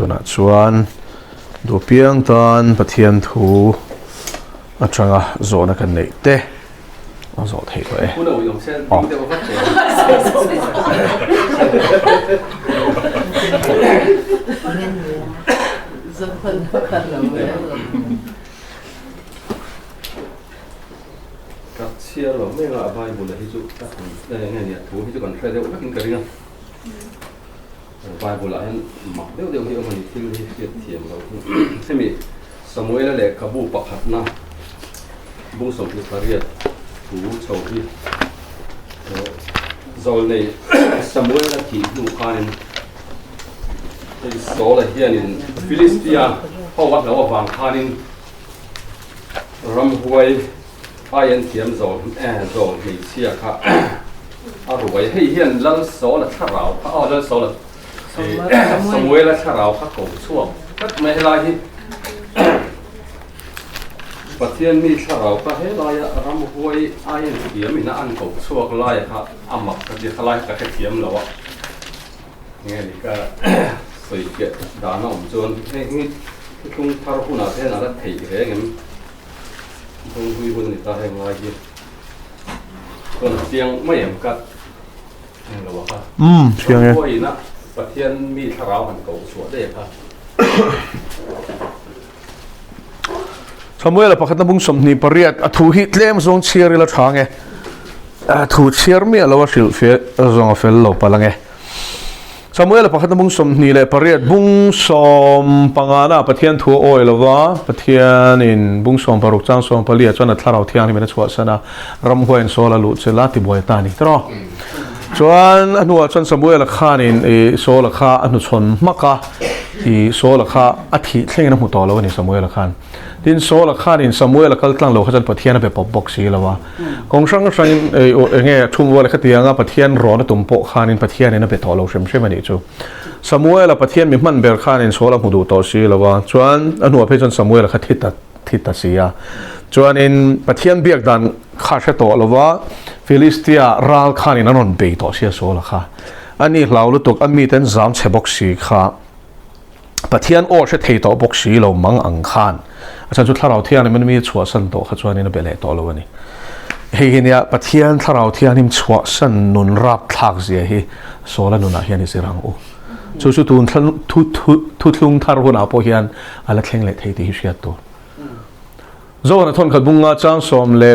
tu na chuan du piang tan pathian thu atanga zona kan nei te a zo thei to e chia lo mấy ngã vai buồn là hít chút đây này nè thú hít chút còn khai đều các kinh cái gì vai buồn lại mặc đều đều hiểu mình thiếu hít thiềm rồi thế mi Samuel là lệ kabu bạc hạt na bung sầu hít phát thú sầu hít rồi này Samuel là chỉ đủ khan nên số là hiện in Philistia họ bắt đầu vàng khan nên ram huay ai anh thiêm rồi mình chia cả rồi hay hiện lần số là thắt rào lần số là Samuel là thắt rào cổ chuông các mấy lại thì bắt thiên mi thắt rào các hết lại ram huay ai anh thiêm mình ăn cổ chuông lại ha mặc cái gì lại cái thiêm rồi nghe đi cả sợi cái đá nó trơn cái không thắt rào nào thế nào là thấy thế nghe không vui buồn người ta hay ngoài kia còn tiếng mấy em cắt là bao nhiêu tiếng nghe vui nè bát thiên mi thảo hẳn cầu sủa đẹp ha Samuel là pakhat na bung somni pariat athu hi tlem zong chiar la thange thu chiar mi lo sil fe zong fel lo palange Samuel là pakhat na bung somni le pariat bung som pangana pathian thu oi lova pathian in bung som paruk chang som palia chona tharau thiang ni mena chwa sana ram hoen sola lu chela ti boy tani tro chuan anu chuan Samuel khan in e sola kha anu chon maka i sola kha athi thleng na mu to lo ni Samuel khan tin sola khan in Samuel kal tlang lo khan pathian be pop box si lawa kong sang sang nge thum wala khatianga pathian ro na tumpo khan in pathian na be to lo shem shem ani chu Samuel pathian mi man ber khan in sola mudu to si lawa chuan anu phe chuan Samuel kha thita sia chuan in pathian biak dan kha she to lawa Philistia ral khan in anon be to sia sola kha ani hlaulu tok ami ten zam che box si kha pathian or she thei to box si lo mang ang khan acha chu tharau thian man mi chua san to kha chuan in be le to lo ani hei nia pathian tharau thian im chua san nun rap thak zia hi sola nuna hian i sirang u chu chu tun thu thlung thar huna po hian ala thleng le thei ti hi hriat to zo na thon khat bunga chang som le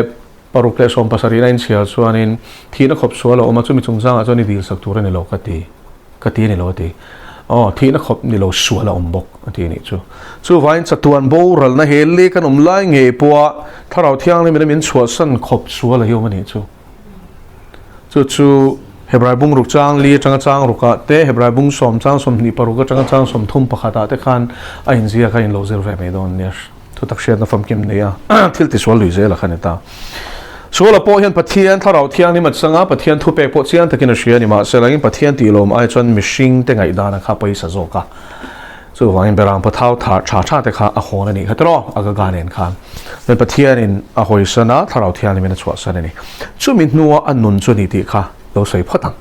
paruk le som pasarina in chial chuan in thina khop suala oma chu mi chungchang a choni dil sak tur ani lo kati ni lo ti thina khop ni lo suala ombok ati ni chu vain chatuan bo ral na heli kan lai nge puwa tharau thiang ni min chua san khop suala hi omani chu Hebrai bung ruk chang li chang ruka te Hebrai bung som chang som ni paruka chang som thum pakhata te khan a in zia ka in lo zer ve me don ner thu tak shet na fam kim ne ya thil ti swal lui zela khaneta sola po hian pathian tharau thiang ni mat sanga pathian thu pe po chian takin a hria ni ma selangin pathian ti lom ai chon mishing te ngai dana kha paisa zoka chu wangin berang pathau tha te kha a hon ani khatro aga ganen khan nen pathian in a hoisana tharau thiang ni mena chwa sanani chu min nuwa annun chu ni ti kha lo sei photang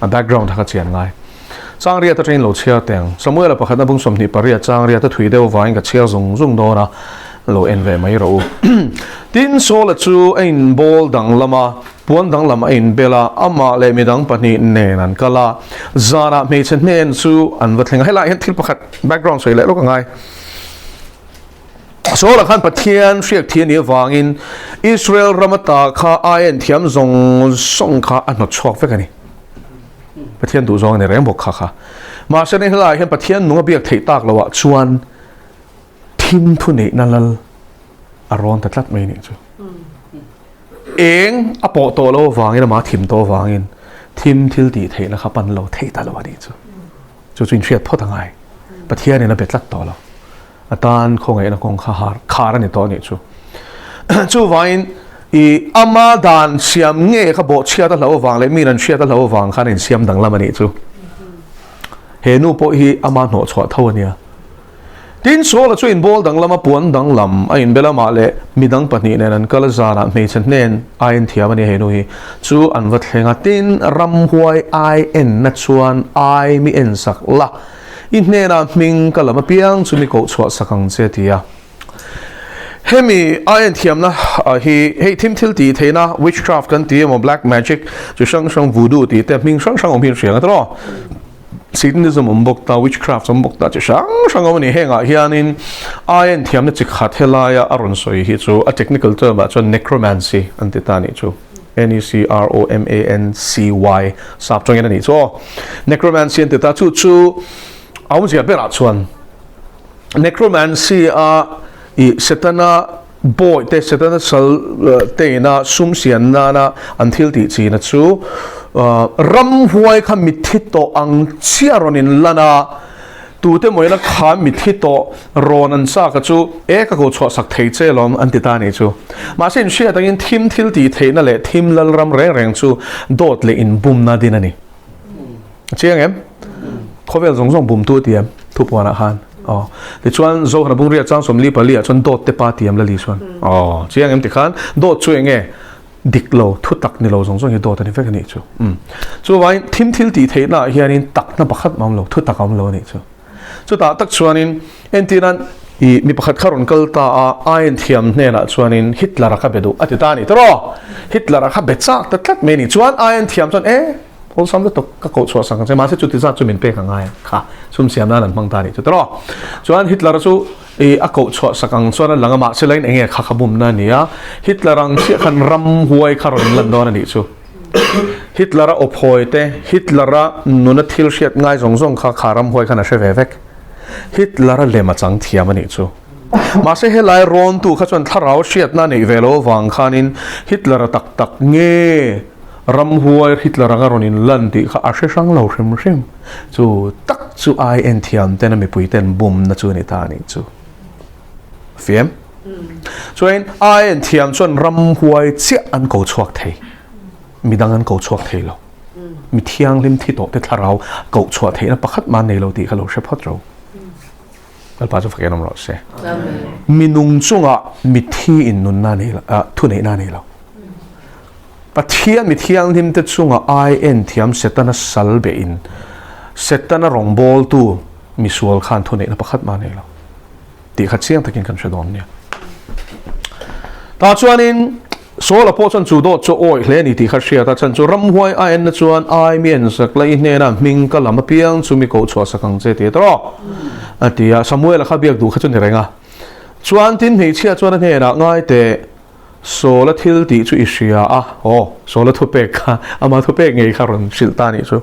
a background kha chian ngai chang ria ta train lo chia teng Samuel pakhat na bung som ni paria chang ria ta thui deu wain ka chia zung do na lo en ve mai ro tin sola chu ein bol dang lama puan dang lama in bela ama le midang pani ne nan kala zara me chen men chu an wa thlenga hela hen thil pakhat background sei le lo ka ngai sola khan pathian riak thian ni wangin Israel ramata kha ain thiam zong song kha an chok ve kani pathian du zong ne rem bok kha ma se ne hela hen pathian nunga biak thei tak lawa chuan thim thu nei nalal aron ta tlat mai ni chu eng apo to lo wangin ma thim to wangin thim thil ti thei na kha pan lo thei ta lo ani chu chin thiat photangai pathian ne na betlat to lo atan khongai na kong khar ani to ni chu chu wain I ama dan siam nge kha bo chia ta lo wang le mi ran chia ta lo wang khan in siam dang lamani chu he nu po hi ama no chwa thawania tin so la chu in bol dang lama puan dang lam a in bela ma le midang pani ne nan kala zara me chen nen a in thia mani he nu hi chu an wat thlenga tin ram huai I en na chuan I mi en sak la in ne na ming kalama piang chumi ko chwa sakang che tia hemi iron thiam na he tim thil ti theina witchcraft kan ti mo black magic chu sang sang voodoo ti te ming sang sang pin hriang atro Satanism umbok ta witchcraft umbok ta chu sang sang ni henga hianin iron thiam na chi khat helaya aron soi hi chu a technical term a chu necromancy antitani chu necromancy sap chong ena ni chu necromancy antita chu chu aum sia pera chuan necromancy a i setana boy te setana sal te na sum sian na until ti chi na chu ram huai kha mithit to ang chiaronin lana tu te moina kha mithit to ron an sa ka chu e ka ko chwa sak thei che lom an ti ta ni chu ma sen shia tangin thim thil ti thei na le thim lal ram reng reng chu dot le in bum na din ani chiang em khovel zong zong bum tu tiam thu pona han thì chuan zo hna bung ria chang som li pali chuan dot te pa tiam la li chuan chiang em ti khan dot chu enge dik lo thu tak ni lo zong zong hi dot ani vek ni chu chu wai thim thil ti thei na hianin tak na pakhat mam lo thu tak am lo ni chu ta tak chuanin entinan i mi pakhat kharon kal ta a ain thiam hne na chuanin Hitler ka bedu atita ni tro Hitler ka betsa tatlat me ni chuan ain thiam chuan ol sam le to ka ko chwa sang ma se chu ti za chu min pe ka ngai kha sum siam na lan mang ta ni chu tro chuan Hitler chu a ko chwa sakang chuan langa ma se lain enge kha khabum na nia Hitler ang chi khan ram huai kharon lan don ani chu Hitler a ophoite Hitler a nuna thil shiat ngai zong zong kha kharam huai khana she vek Hitler a lema chang thiam ani chu ma se helai ron tu kha chuan tharau shiat na nei velo wang khanin Hitler tak tak nge ram huai Hitler anga ronin lan ti kha ashe sang lo hrim hrim chu tak chu ai en thiam ten mi puiten bum na chu ni ta ni chu fiam chuan ai en thiam chuan ram huai chia an ko chuak thei mi dang an ko chuak thei lo mi thiang lim thi to te tharau ko chuak thei na pakhat man nei lo ti khalo she phat ro al pa chu faken am ro se minung chunga mi thi in nun na nei la thu nei na nei lo pathian mi thiang lim te chunga ai en thiam setana salbe in setana rongbol tu mi sual khan thu nei na pakhat man nei lo ti kha chiang takin kan shadon nia ta chuanin sola po chan chu do chu oi hle ni ti kha sia ta chan chu ram huai a en na chuan ai mien sak lai ne na ming ka lam piang chu mi ko chwa sakang che ti tro atia Samuel kha biak du kha chu ni renga chuan tin hei chia chuan ne na ngai te sola thil ti chu isia sola thu pek kha ama thu pek ngei kha ron sil ta ni chu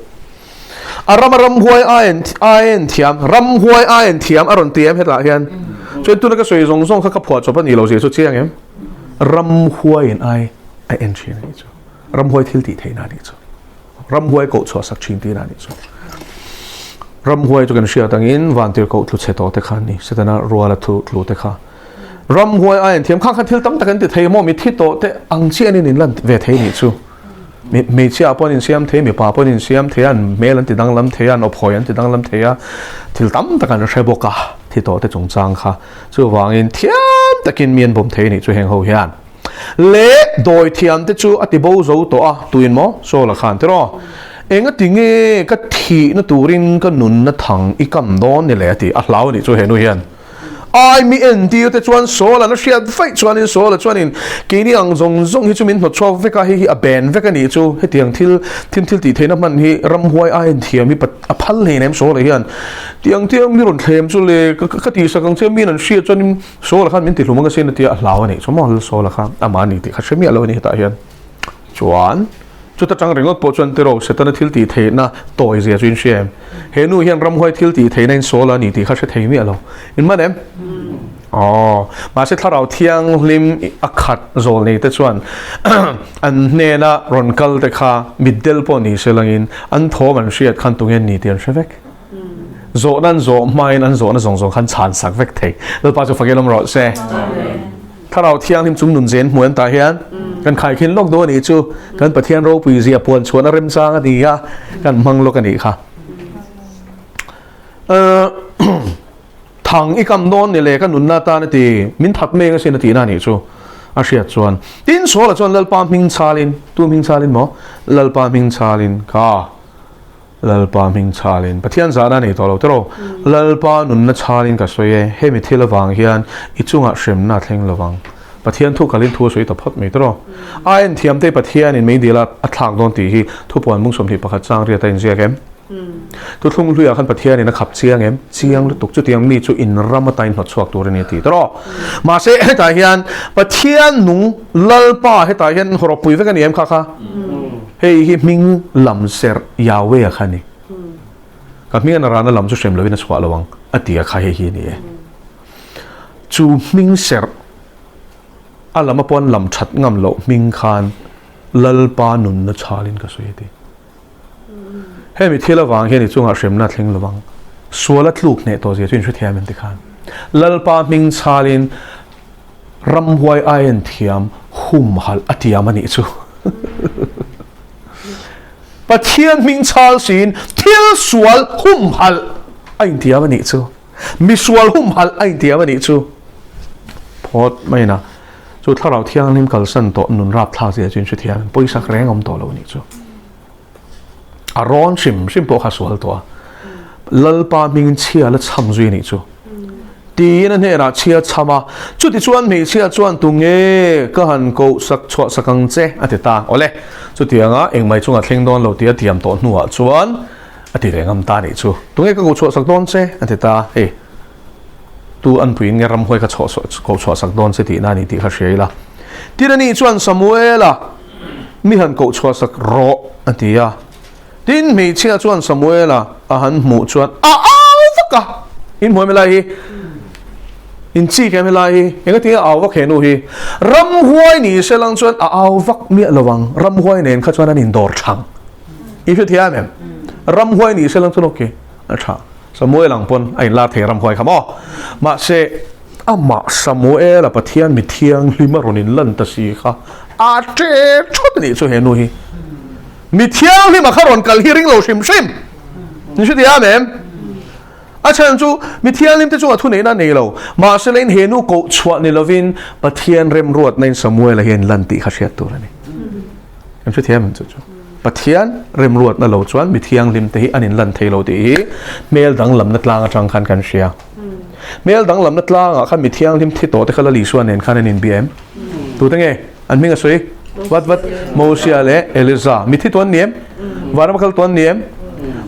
ram huai aen thiam ram huai aen thiam aron tiam hela hian chuan tu na ka soi zong zong kha phwa chopa ni lo je chu chiang em ram huai en chi ni chu ram huai thil ti theina ni chu ram huai ko chwa sak chin ti na ni chu ram huai chu kan sia tangin van tir ko thlu che to te khan ni setana ruala thu thlu te kha ram huai aen thiam kha thil tam takan ti thei mo mi thi to te ang chi ani nin lan ve thei ni chu me chia pon in siam the mi pa pon in siam the an mel an ti dang lam the an ophoi an ti dang lam the a thil tam takan re boka thi to te chung chang kha chu wangin thiam takin mian bom the ni chu heng ho hian le doi thiam te chu ati bo zo to a tuin mo so la khan te ro enga tinge ka thi na turin ka nun na thang I kam don ni le ati a hlau ni chu he nu hian ai mi en dio te chuan sola na shiat fai chuan in sola chuan in ke ni ang zong zong hi chu min no chwa veka hi a ben veka ni chu he tiang thil ti theina man hi ram huai a en thiam mi pat a phal he nem sola hian tiang mi ron thlem chu le ka ti sakang che min an shia chuan in sola khan min ti hlumanga sen ti a hlaw ani chuma sola kha ama ni ti kha shemi alo ni ta hian chuan chu ta chang ringot po chuan te ro setana thil ti theina toy zia chin shem he nu hian ram huai thil ti theina in sola ni ti kha she thei mi alo in man em ma se tharau thiang lim akhat zol nei te chuan an ne na ron kal te kha middel po ni selangin an thom an hriat khan tungen ni tian shevek zo nan zo main an zo na zong zong khan chan sak vek thei lo pa chu fagelom ro se tharau thiang lim chung nun zen muan ta hian kan khai khin lok do ni chu kan pathian ro pui zia pon chuan a rem chang ani ya kan mang lok ani kha thang I kam don ni le ka nun na ta na ti min that me nga sin ti na ni chu a hriat chuan tin so la chuan lalpa ming chalin tu ming chalin mo lalpa ming chalin ka lalpa ming chalin pathian zana nei tolo tero lalpa nun na chalin ka soye he mi thil awang hian ichunga shrem na thleng lawang pathian thu kalin thu soi ta phat mai tero ain thiam te pathian in mei dila a thlak don ti hi thu pon mung som hi pakhat chang ria ta in zia kem tu thlung luya khan pathian in a khap chiang em chiang lu tuk chu tiang mi chu in ramatain hot chuak tur ni ti tero ma se ta hian pathian nung lalpa he ta hian horopui ve kan em kha kha hei hi ming lam ser yawe a khani ka mi na rana lam chu shem lovin a chwa lawang atia kha he hi ni chu ming ser alama pon lam that ngam lo ming khan lalpa nun na chalin ka soi ti he mi thila wang he ni chunga shem na thleng lawang suala thluk ne to je chin thri thiam en ti khan lalpa ming chalin ram huai ain thiam hum hal atia mani chu pathian ming chal sin thil sual hum hal ain thiam ani chu mi sual hum hal ain thiam ani chu phot mai na chu tharau thiang lim kal san to nun rap thla je chin thri thiam poisa kreng om to lo ni chu aron sim po kha sual to lalpa ming chia la cham zui ni chu ti na ne ra chia chama chu ti chuan me chia chuan tu nge ka han ko sak chwa sakang che atita ole chu ti anga eng mai chunga thleng don lo ti atiam to hnuwa chuan ati rengam ta ni chu tu nge ka ko chwa sak don che atita e tu an puin nge ram hoi ka chwa ko chwa sak don che ti na ni ti kha sheila ti na ni chuan samuela mi han ko chwa sak ro atia tin me chia chuan samuela a han mu chuan vaka in moi me lai in chi ke me lai enga ti aw vak henu hi ram huai ni selang chuan aw vak mi lawang ram huai nen kha chuan an in dor thang i chu thiam em ram huai ni selang chuan okay a tha samuel ang pon ai la the ram huai khamo ma se ama samuel a pathian mi thiang lima ronin lan ta si kha a che chut ni chu henu hi mi thiang lima kharon kal hiring lo sim ni chu thiam em a chan chu mi thian lim te chu thu nei na nei lo ma se lein henu ko chwa ni lovin pathian rem ruat nain samuel hian lan ti kha hriat tur ani em chu thiam chu pathian rem ruat na lo chuan mi thiang lim te hi anin lan thei lo ti mel dang lam na tlang atang khan kan sia mel dang lam na tlang a khan mi thiang lim thi to te khala li suan nen khan anin bm tu te nge an minga soi wat mosia le eliza mi thi ton niem waram khal ton niem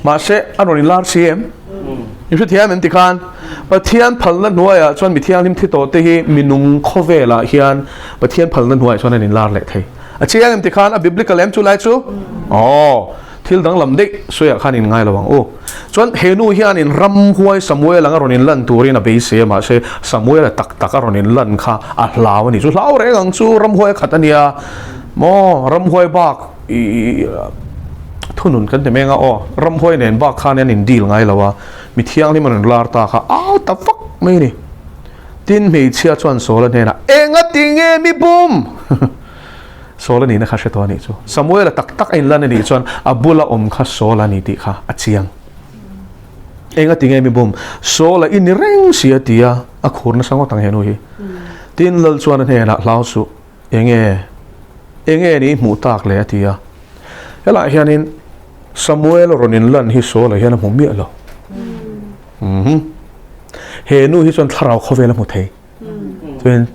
ma se anorin lar cm you should hear me tikan pathian phalna nuaya chuan mi thiang lim thi to te hi minung khovela hian pathian phalna nuaya chuan anin lar le thei a chiang em tikan a biblical em chu lai chu thil dang lam dei soya khan in ngai lawang chuan henu hian in ram huai samuel anga ronin lan turin a be se ma se samuel tak tak a ronin lan kha a hlaw ni chu hlaw re ang chu ram huai khatania mo ram huai bak i thunun kan te menga ram huai nen bak khan in deal ngai lawa mi thiang ni man lar ta kha ta fuck mai ni tin me chia chuan sola ne na enga tinge mi bum sola ni na kha she to ni chu samuel tak tak in lan ni chuan abula kha sola ni ti kha achiang enga tinge mi bum sola in reng sia tia a khur na sango tang henu hi tin lal chuan ne na hlau su enge ni mu tak le tia hela hianin samuel ronin lan hi sola hian mu mi lo henu hi chuan tharau khowela mu thei chuan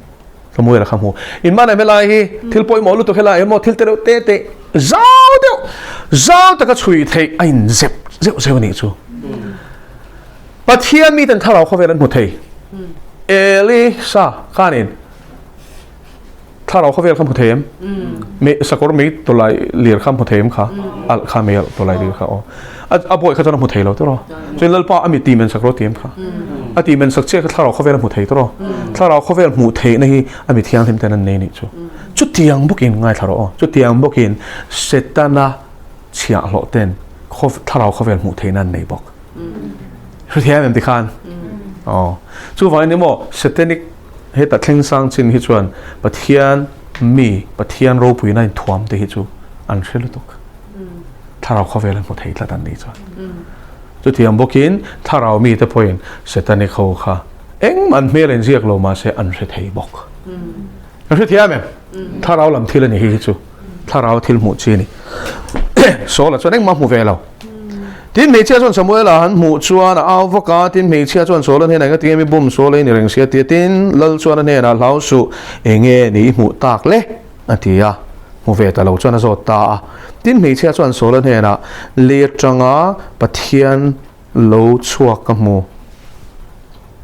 samuel khamu in mana me lai hi thil poi mo lu to khela emo thil te zau ta ka chui thei ain zep ni chu pathian mi tan tharau khowela mu thei elisa khanin tharau khowel kham phutheim me sakor me to lai lir kham phutheim kha al khamel to lai lir kha a boy kha chana phuthei lo to ro chen lalpa ami ti men sakro tim kha a ti men sak che kha tharau khowel phuthei to ro tharau khowel mu thei na hi ami thiang thim tan nei ni chu tiang bukin ngai tharo chu tiang bukin setana chia lo ten khof tharau khowel mu thei nan nei bok chu thiam em ti khan chu vai ni mo satanic he ta thleng sang chin hi chuan pathian ro pui nai thuam te hi chu an hrelu tuk tharau khowel mo thei tla tan ni chuan chu thiam bokin tharau mi te point setani kho kha eng man mel en ziak lo ma se an hre thei bok ka hre thiam em tharau lam thil ani hi chu tharau thil mu chi ni so la chuan eng ma mu ve lo tin mấy chia chọn Samuel là hắn mù chuan ao vóc cá tin mấy chia chọn số lên thế này cái tiếng mi bùm số lên thì rừng xia tin lal chuan anh này là lão su nghe ní mù tạc lẽ anh thì mù về ta lâu chuan là rồi ta tin mấy chia chọn số lên thế là liệt trăng á bát thiên lâu chua cái mù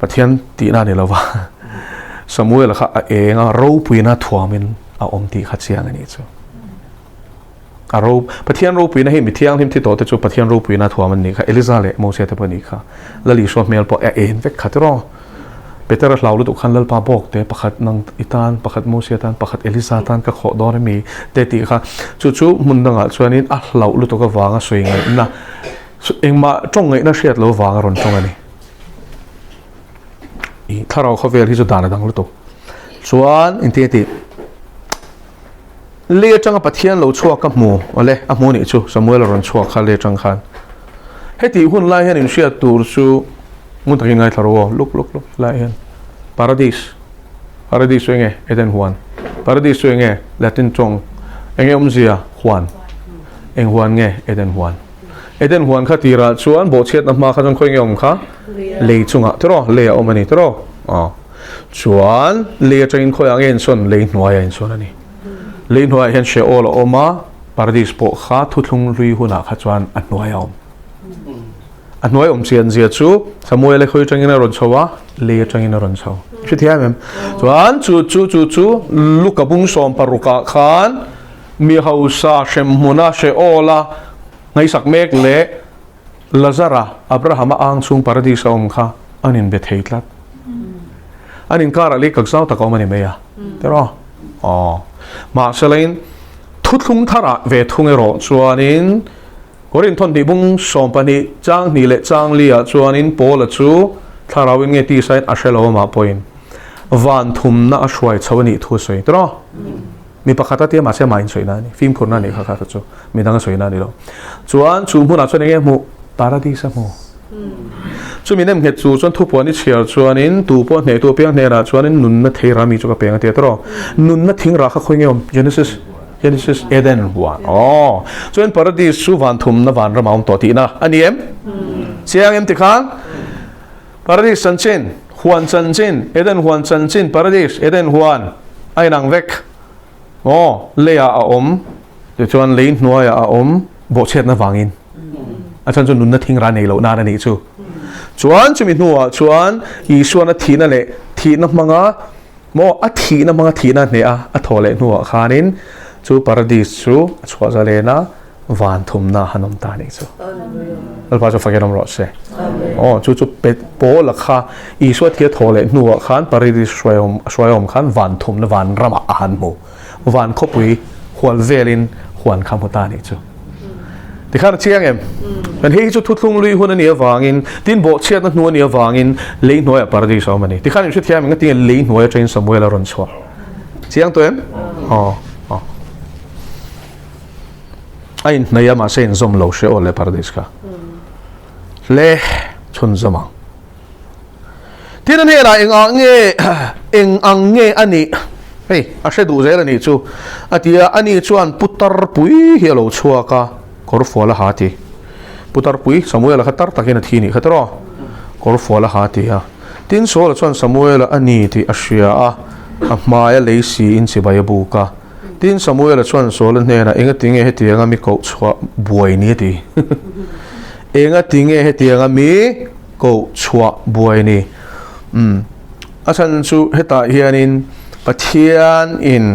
bát thiên tí na này là va Samuel là khá nga râu pui na thua mình ti khát xiang anh ấy chứ râu bát thiên râu pui na hi mi thiang him thi tổ cho bát thiên râu pui na thua mình ni khá Eliza lệ mô xe tập ni khá là lý số mail po vek khát rồi better lau lu tu khan lal pa bok te pakhat nang itan pakhat mô xe tan pakhat Eliza tan ka kho dor mi te ti kha chu mun danga chuanin lau lu tu ka wanga soi ngai na engma tong ngai na hriat lo wanga ron tong ani i tharau kho vel hi chu dan dang lu tu chuan in ti le changa pathian lo chua ka mu ole a mu ni chu Samuel ron chua kha le chang khan heti hun lai hian in hriat tur chu mun takin ngai tharo look lai hian paradise nge eden huan paradise nge latin chong enge umzia huan eng huan nge eden huan kha tira chuan bo chet na ma kha jong khoi nge kha le chunga tro le omani tro chuan le train khoi angen son le hnuai in son ani le hnuai hian she all oma paradise po kha thuthlung lui huna kha chuan hnuai chian zia chu Samuel khoi tangina ron chawa le tangina ron chaw chi thia mem chuan chu lukabung som paruka khan mi hausa shem huna she ola ngai sak mek le Lazara Abraham ang chung paradise om kha anin be theitlat anin kara le kaksaw ta ko mani meya tero ma selain thutlung thara ve thungero chuanin Korin thon di bung sompani chang ni le chang lia chuanin pola chu tharawin nge ti sain ashelo ma point van thum na ashwai chawani thu soi tro mi pakhata te ma se main soi na ni film khurna ni kha kha chu mi dang soi na ni lo chuan chu mu na chuan nge mu paradise mu chu mi nem he chu chuan thu po ni chiar chuanin tu po ne tu piang ne ra chuanin nun na theira mi chu ka peng te tro nun na thing ra kha khoi nge Genesis Eden one so in paradise su van thum na van ramaum to ti na aniem siang em ti khang paradise sanchin huan sanchin Eden huan sanchin paradise Eden huan ai nang vek leya a om de chuan lein hnuai a om bo chet na wangin a chan chu nun na thing ra nei lo na ni chu chuan chumi hnuwa chuan i suana thina le thina manga mo a thina manga thina ne a thole hnuwa khanin chu paradise chu chwa zalena van thum na hanom ta ni chu alpa chu fagenom ro se chu pet po la kha I so thia thole hnuwa khan paradise shwayom khan van thum na van rama han mu van khopui hwal velin hwan kham ta ni chu ti khan chiang em kan hi chu thutlung lui hun ani awangin tin bo chiat na hnu ani awangin le hnuai paradise awmani ti khan chu thia mi ngati le hnuai train Samuel ron chwa chiang to em ai naya ma sen zom lo she ole paradise ka le chun zama tin ne ra eng ange ani hey a she du zel ani chu atia ani chuan putar pui hi lo chua ka kor fola hati putar pui Samuel khatar takin thini khatro kor fola hati ha tin so chuan Samuel ani ti ashia a maya leisi in chibayabu ka tin Samuel chuan solan hena enga tinge heti anga mi ko chwa buai ni ti enga tinge heti anga mi ko chwa buai ni asan chu heta hianin pathian in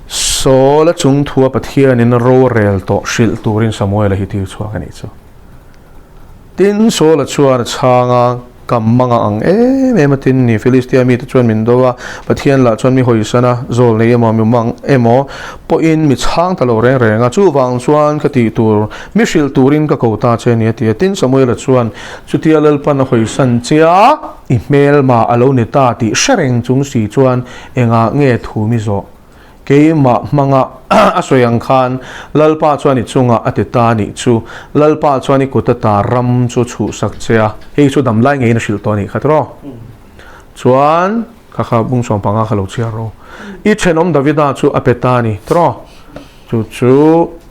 sola chung thua pathian in ro rel to shil turin Samuel hi ti chwa ani chu tin sola chuan changa kamanga ang mematin ni Philistia mi chuan min dowa pathian la chuan mi hoisana zol nei emo mi mang emo po in mi chang talo reng renga chu wang chuan khati tur mishil turin ka kota che ni ti tin Samuel chuan chutia lal pan hoisan chia email ma alo ni ta ti shereng chung si chuan enga nge thu mi zo ke ma manga asoyang khan lalpa chuan I chunga atita ni chu lalpa chuan I kutata ram chu chu sakchea hei chu dam lai ngei na shil to ni khatro chuan kha bung som panga khalo chia ro I chenom Davida chu apetani tro chu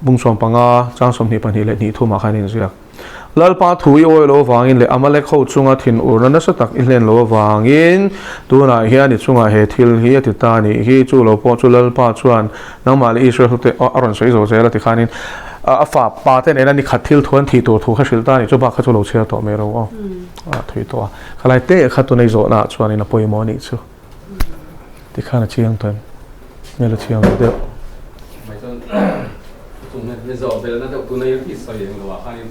bung som panga chang som ni pani le ni thu ma khanin zia lalpa thui oi lo wangin le amalek ho chunga thin urna na satak inlen lo wangin tuna hian ni chunga he thil hi ati ta ni hi chu lo po chu lalpa chuan nangma le Israel te aron sei zo zela ti khanin a fa pa te ne ni khathil thuan thi tur thu kha shilta ni chu ba kha chu lo chhe to me ro a thui to khalai te kha tu nei zo na chuan in a poimo ni chu ti khana chiang ton me lo chiang de mai ton tung ne zo bel na tu nei ki sai eng lo khanin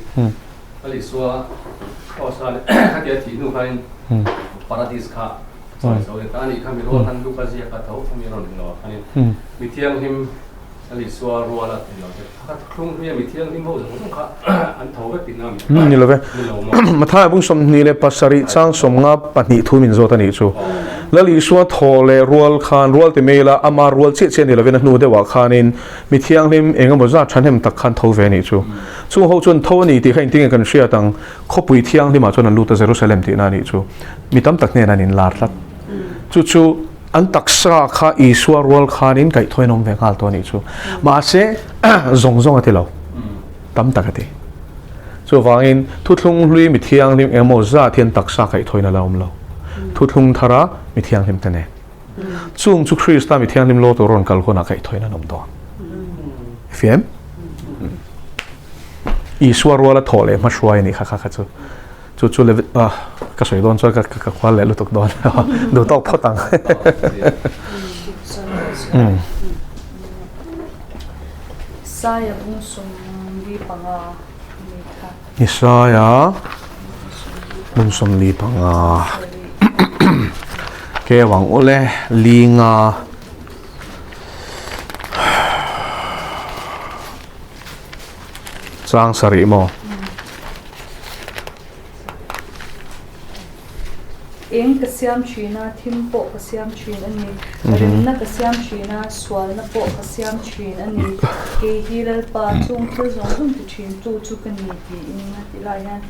ali suwa osal khatia thi nu khain paradise kha so ta ni khami ro tan lu ka zia ka thau khami ron lo khanin mi thiang him ali suwa ruala lo kha khung ria mi thiang him ho zo kha an thau ve pinam ni lo ve matha bung som ni le pasari chang som nga pani thu min zo ta ni chu lali suwa thole rual khan rual te mela ama rual che che ni lo ve na nu de wa khanin mi thiang him engam bo za than hem tak khan thau ve ni chu chu ho chun tho ni ti khain ting kan sia tang khopui thiang him a chon an lu ta Jerusalem ti na ni chu mi tam tak ne na nin lar lat chu an taksa kha iswa rual khanin kai thoinom ve ngal to ni chu ma se zong zong ati lo tam takati chu wangin thuthlung hlui mi thiang lim emo za thian taksa kai thoina lawm lo thuthlung thara mi thiang lim tane chung chu Krista mi thiang lim lo to ron kal khona kai thoina nom to fm iswa rual thole ma shwai ni kha kha chu le ka soi don cho ka khwal le lu tok don do tok photang saya bung som li panga Isaya bung som li panga ke wang ole linga sang sari mo eng ka siam china thimpo ka siam chin ani rim na ka siam china swal na po ka siam chin ani ke hilal pa chung thil zong zong ti chin tu chu kan ni ti in na ti la yan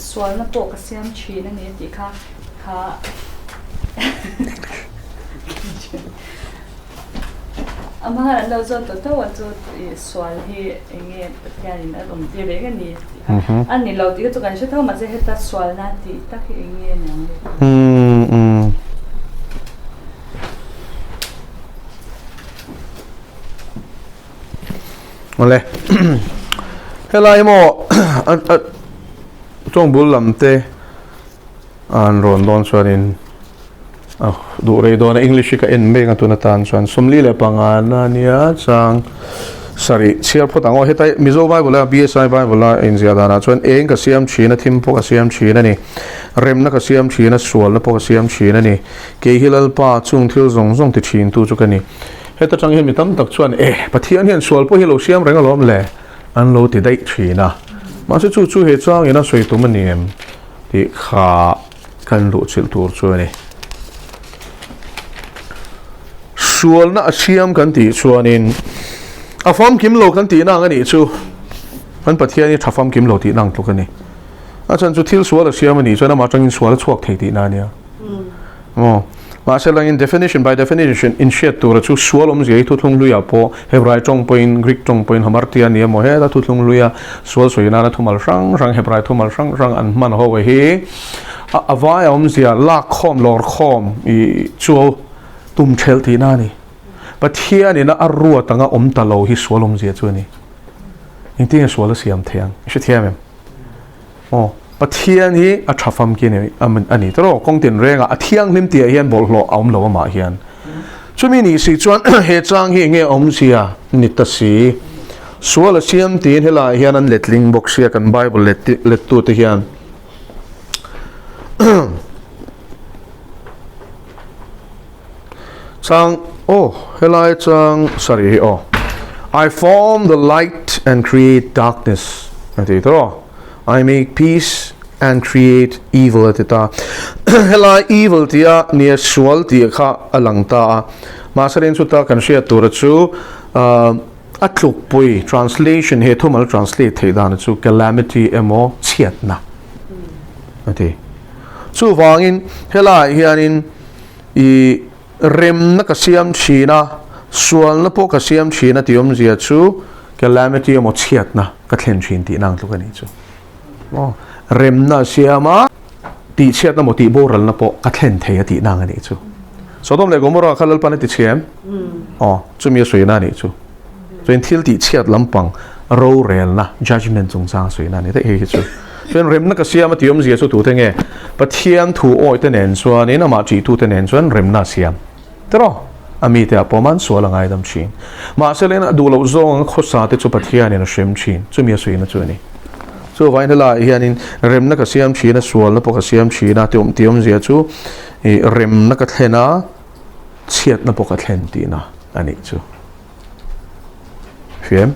swal na po ka siam chin ani ti kha ama lo zo to wa zo swal hi enge yani na dom ti be gan ni ani lo ti to kan she tho ma je heta swal na ti ta ki enge na ole helai mo chong bul lam te an ron don chuanin du rei don English ka en me nga tu na tan chuan somli le pangana nia chang sari chiar photang o hetai mizo bible bsi bible in zia dana chuan eng ka siam china thimpo ka siam china ni rem na ka siam china sual na po ka siam china ni ke hilal pa chung thil zong zong ti thin tu chu ka ni heta chang hi mi tam tak chuan pathian hian sual po hi lo siam renga lom le an lo ti dai thina ma chu he chang ina soi tu manim ti kha kan lu chil tur chu ni sual na siam kan ti chuanin a fam kim lo kan ti na ngani chu an pathian ni thafam kim lo ti nang tu kan ni a chan chu thil sual siam ani chana ma tangin sual chuak thei ti na nia ma se lang in definition by definition in shet tur chu sual zai tu thlung luya po hebrai tong point greek tong point hamartia ni mo he da tu thlung luya sual soina na thumal rang hebrai thumal rang an man ho we hi avai zia la khom lor khom I chu tum thel ti na ni pathian ina arua tanga talo hi swalom zia chu ni inting swal siam thiang she thiam pathian hi a thafam ki ni ani tro kong tin renga a thiang lim tia hian bol lo aum lo ma hian chumi ni si chuan he chang hi nge sia ni ta si swal siam tin hela hian an letling box sia kan bible let tu te hian chang helai chang sorry I form the light and create darkness ati tro I make peace and create evil atita helai evil tia nia sual tia kha alangta masarin chuta kan sia tur chu atluk pui translation he thumal translate thei dan chu calamity emo chiatna ati chu wangin helai hianin rem na ka siam china sual na po ka siam china tiom zia chu calamity emo chiat na ka thlen thin ti nang tu ka ni chu เรมน่าเสียมาตีเชียดน้ำมันตีโบราณนะปะกัดเห็นเทียตีนางอันนี้จูสมมติเลยก็มรอขัลปันติเชียมจูมีสวยน่านี่จูจนที่ตีเชียดลำปังโรเรลนะ judgment จงจางสวยน่านี่แต่เฮ้ยจูจนเรมนักเสียมาตีอมเสียจูตัวเองปะเทียนถูอ้อยเตนเนนส่วนนี้น่ามาจีตัวเตนเนนส่วนเรมน่าเสียมแต่รออามีแต่ประมาณส่วนละไงดำชินมาเสเลนดูเราโซ่งข้อสาธิตจูปะเทียนเนี่ยเชมชินจูมีสวยน่าจูนี่so vain la hianin rem na ka siam china sual na po ka siam china tiom zia chu rem na ka thlena chiat na po ka thlen ti na ani chu fiam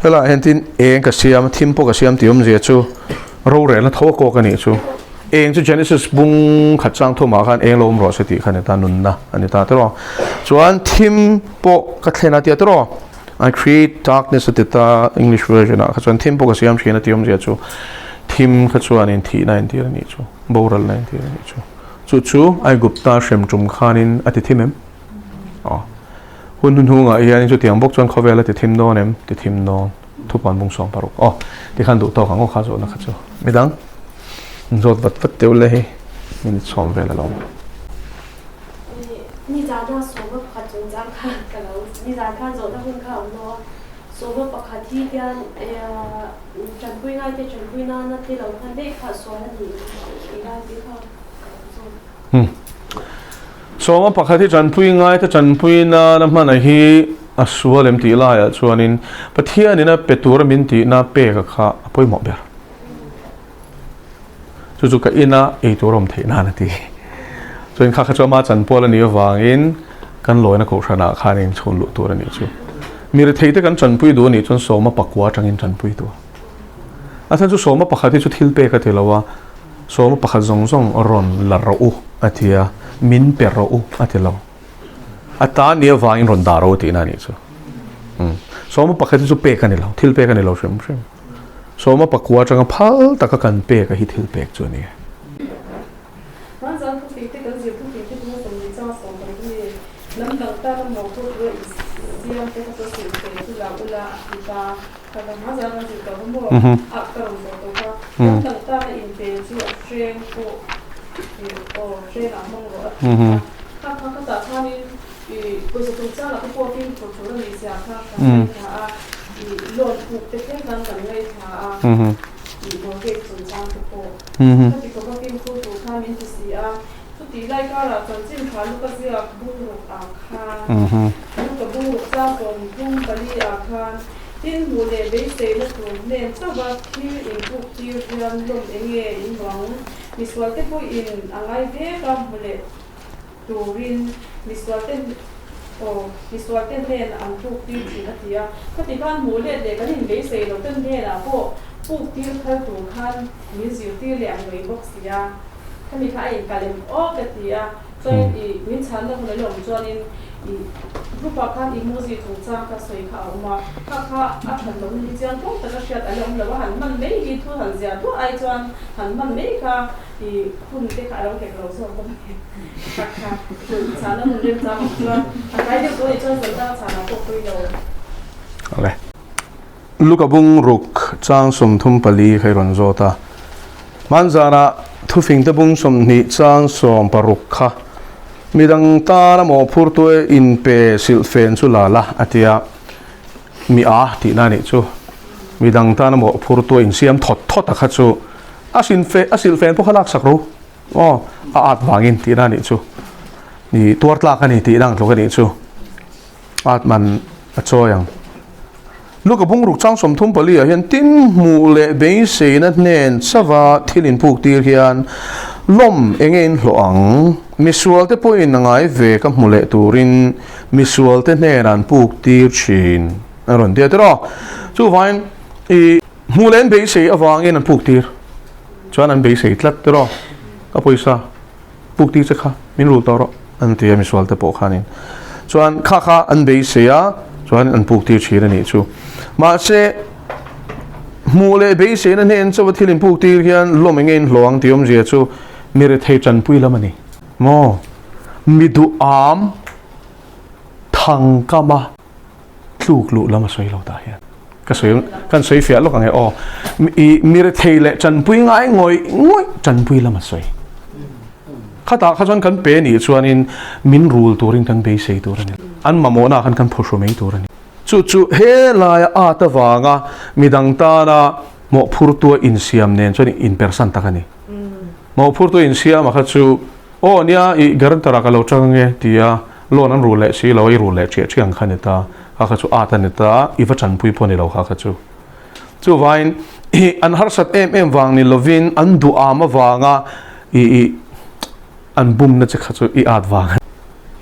hela hentin eng ka siam thim po ka siam tiom zia chu ro re na tho ko ka ni chu eng chu genesis bung khat chang tho ma khan eng lom ro se ti khan ta nun na ani ta tro chuan thim po ka thlena ti tro I create darkness at the English version. Kacwan tim po kasi am siya na tiyom siya chu tim kacwan in ti na in tira ni chu boral na in tira ni chu chu ay gupta shem chum khanin at timem hun nga iyan chu tiang bok chuan khovel at tim no nem ti tim no thupan bung song paruk ti khan du to khang kha zo na khachu midang zot vat vat teu le hi min som vel alongนี่จะน่าสมบัติจงจำค่ะกันแล้วนี่จะข้าโจทย์ถ้าคุณข้าเอาเนาะสมบัติปกติเดียนจันพุยง่ายที่จันพุยน่านั่นที่เราคันได้ขาดส่วนนี้ได้ที่เขาสมบัติปกติจันพุยง่ายที่จันพุยน่านั่นมันฮีอาศัวเล่มตีลายชวนินปะเทียนี่นะเป็ดตัวมินตีน่าเป๊กข้าพุยหมอบเบอร์จู่ๆก็อินะไอตัวรมเทน่านาทีส่วนข้าขจรมาจันปัวละนี้วางอินกันลอยนักโขชนะข้านินชนลุตัวนี้จู่มีระเทียกันจันปุยตัวนี้จนโสมาปักว่าจังอินจันปุยตัวอาจารย์จู่โสมาปักที่จุดทิลเปกติละว่าโสมาปักจงรอนลาราอูอาทิยามินเปราอูอาทิลาอาตานี้วางอินรอนดาราอูตีนั่นนี่จู่โสมาปักที่จุดเปกันนี่ละทิลเปกันนี่ละใช่ไหมโสมาปักว่าจังพัลตะกันเปกฮิทิลเปกจู่นี่น้ำหนักตาหมอกพูดด้วยเสียงเจ้าตัวสิ่งเป็นที่เราอุลาอิตาแต่มาจากนั้นสิ่งที่ผมบอกอักกระรุ่งตัวก็น้ำหนักตาอินเป็นที่เทรนโคเทรนอ่ะมองว่าถ้าจะท่านี้กุศลตุจ้าเราก็พวกที่ถูกถูกมีเสียค่าค่ะหล่นถูกเทกันกันเลยค่ะโมเดลตุจ้าทุกคนถ้าที่เขาเป็นผู้ถูกท่ามินที่เสียตีไล่ก็เราจนจิ้มขาลูกก็เสียบุ้งลูกอาคารลูกกับบุ้งลูกเจ้าส่งบุ้งปลีอาคารที่หูเล่เบสเซ่ลูกตัวเล่นเจ้าบักที่อินพวกที่เรียนลงเองอินหวังมีส่วนที่พวกอินอะไรเด็กก็หูเล่ตัวรินมีส่วนที่มีส่วนที่เล่นอันพวกที่จีนที่อ่ะก็ที่บ้านหูเล่เด็กก็เห็นเบสเซ่เราต้นเล่นอ่ะพวกที่เขาตัวคันมีสิ่งที่เลี้ยงไว้บอกเสียถ้ามีใครการเล่นโอ้กติอ่ะจนวิชาเราคนละหลงจนรูปภาพอีโมจิถูกจ้างก็สวยเขามาข้าอัดหันลงนี่จังต้องแต่ก็เชื่อแต่ลงแล้วว่าหันมันไม่ดีทุกหันเสียทุกไอจวนหันมันไม่ค่ะคุณที่ขายเราเก็บเราส่งก็ไม่ค่ะคือชาเราเรียนจ้างเพื่ออะไรเดี๋ยวตัวจนเสร็จแล้วชาเราก็คุยเราอะไรลูกบุงรุกจ้างสมทุมปลีให้รันโจตามันจาระทุฟิงตะบุงสมนิจ้างสมปรุกค่ะมีดังตาละหมอพูดตัวอินเปสิลเฟนสุลาละอาทิยามีที่นั่นนี่จูมีดังตาละหมอพูดตัวอินเสียมทอดตะขัดจูอาสิลเฟนพวกเขาลักสักรู้อาจวางินที่นั่นนี่จูนี่ตัวตลากันนี่ที่นั่งตัวกันนี่จูอาจมันช่วยยังลูกกับพงรุกจ้างสมทุมปลีเห็นติ้นมูเลเบย์เซนัดเนนสวะที่ลินผูกตีเฮียนลมเองหลวงมิสวลเตปอินงายเวกับมูเลตูรินมิสวลเตเนรันผูกตีชินอรุณเดียดรอจู่วันมูเลนเบย์เซอวางเงินผูกตีจวนอันเบย์เซตลัดรอก็ปุยซาผูกตีจะค่ะมิรู้ต่อรออันที่มิสวลเตปขานินจวนข้าอันเบย์เซียจวนอันผูกตีชีนนี่จู่มาเสมูเลเบย์เซนันเห็นสวัสดิ์ที่ลินผูกตีเฮียนลมเองหลวงที่อมเจียจู่มีเรทจันปุยละมันนี่โมมีดูอามทังกามาลูกลุละมาสวยเราตาเฮียน ก็สวยกันสวยเฟียลูกอะไรอ๋อมีเรทเลยจันปุยง่ายง่อยจันปุยละมาสวยข้าตาข้าจนกันเป็นนี่ชวนอินมินรูลตัวริงกันเบสตัวนี้อันมาโมนากันพอชไม่ตัวนี้จู่เฮลายอาตวางะมีดังตาละหมอพูดตัวอินเซียมเนี่ยชวนอินเปอร์เซ็นต์ตะกันนี่หมอพูดตัวอินเซียมข้าจู่โอ้เนี่ยอีการันตระกันเราจังเงี้ยที่โลนั้นรูเล่สิเราอีรูเล่เชี่ยงขันนี่ตาข้าจู่อาตันนี่ตาอีฟัจันปุยพอนี่เราข้าจู่วายอันฮาร์สัตวางนี่ลวินอันดูอามาวางะอันบุมนั่นจะข้าจู่อาดวาง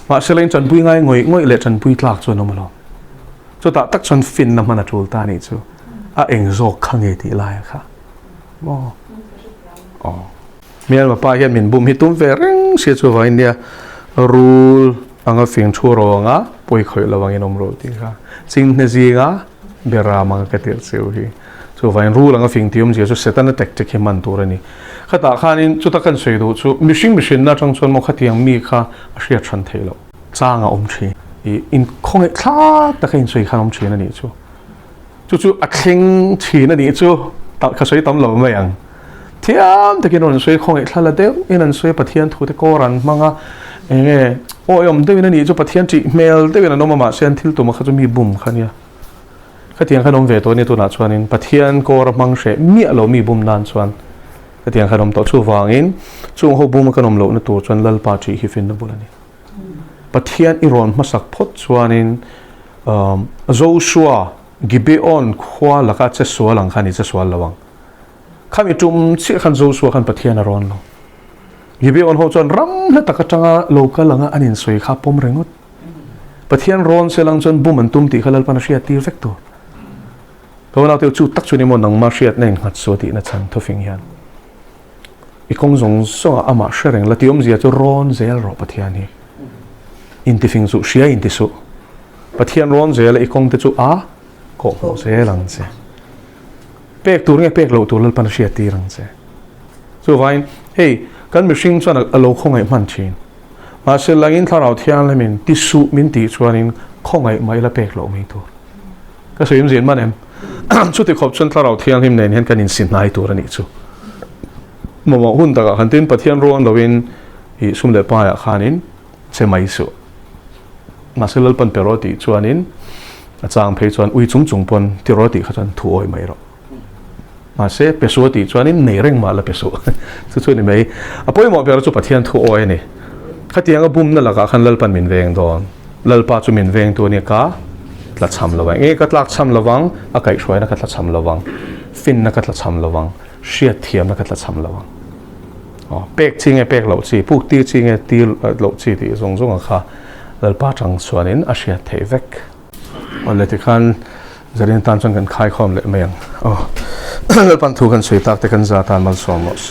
มาเชลินจันปุยง่ายง่อยเล่จันปุยตลากจวนน้องมาลองจู่ตักจนฟินน้ำมันจูลตานี่จู่เองโจขังเอติลายค่ะอ๋อเมียนมาป้าเห็นมินบุมฮิตุมเวริงเสียจู่วายเนี่ยรูลอังกฟิงชัวรองะป่วยข่อยระวังอินอมโรติค่ะสิ่งนี้สิกะเบรามังกะเติร์เซลฮีจู่วายรูลอังกฟิงที่มันเสียจู่เซตันเต็กเจมันตัวนี้ข้าตาข้านินจู่ตักกันสวยดูจู่มิชินน่าจังชวนมุขที่ยังมีค่ะเสียชันเทลจ้างอมชีอินคงคลาตะเคียนสวยขนมชีนั่นนี่จู่อักเข่งชีนั่นนี่จู่ตักข้าสวยตั้มหล่อไม่ยังเทียมตะเคียนนสวยคงคลาละเดียวอินันสวยปะเทียนถูกตะโกรันมังอ่ะโอ้ยอมเดี๋ยวนั่นนี่จู่ปะเทียนจีเมลเดี๋ยวนั่นน้องมาเสียนทิลตัวมันเขาจะมีบุ่มขันเนี่ยข้าเทียนขนมเวตัวนี้ตัวนัดชวนินปะเทียนโกรมังเสมีเรามีบุ่มนานชวนข้าเทียนขนมตัวจู่วางอินจู่หัวบุ่มขนมโลนตัวชวนลัลปาจีฮิฟินนับบุลนี่ปะเทียนอิรอนมาสักพดชวนินโจชัวกิเบออนขวาลักจะสวลังขันนี่จะสวละวังข้ามีจุ่มเสียขันโจชัวขันปะเทียนอรอนเรายิบออนหัวจนรำและตะกจังโลกาลังอันนี้สวยข้าปมเริงุดปะเทียนร้อนเสลังจนบุมันตุ้มตีขลัลปนเชียตีเฟกตัวเพราะว่าเราเที่ยวจุดตักจุนิมนนังมาเชียเน่งหัดสวตินัดฉันทุฟิงยันอีกงจงส่งอามาเชริงละที่อมเสียจะร้อนเซลรอปะเทียนนี้อินทิฟิงสุเชียอินทิสุปะเทียนร้อนเซลอีกงติจุโกเซลังเซเป็กตัวนี้เป็กโลตัวลัลปนเชียตีรังเซส่วนเฮ้กันมีสิ่งส่วนอโลคงไงมันชินมาเสลังอินทาราเทียนเลยมินที่สุมินตีชวนินคงไงไม่ละเป็กโลไม่ตัวก็สวยจริงมันเองชุดที่ขบชนทาราเทียนหิมเนี่ยเห็นกันอินสินนายตัวนี่จู่มองหุ่นตะกันตินปะเทียนร้อนเราวินอีสุมเดปายขานินเซไม่สุมาเสลัลปันเปรอติชวนินจางเพจวนอุยจุ่มปนที่รอติขจันถูอ้อยไม่หรอกมาเสเปสวติชวนินเนริงมาละเปสวสุดนี่ไม่อภัยหมอเปรจุปะเทียนถูอ้อยนี่ขัดยังก็บุ้มนั่นแหละก็ขันลัลปันมินเวงดอนลัลปาจุมินเวงตัวนี้ก็ลัดช้ำระวังก็ลัดช้ำระวังอากาศช่วยนักลัดช้ำระวังฟินนักลัดช้ำระวังเชียเทียมนักลัดช้ำระวังอ๋อเป็กจริงไงเป็กเหล่าจีพูดตีจริงไงตีเหล่าจีตีทรงอ่ะค่ะลัลปาจังชวนินอาเชียเทเวกวันเลยที่ขันจะเรียนตามจังกันคลายความเละเมียงอ๋อลัลปันถูกกันสวยตักแต่กันจะตามมาสอนหมดเส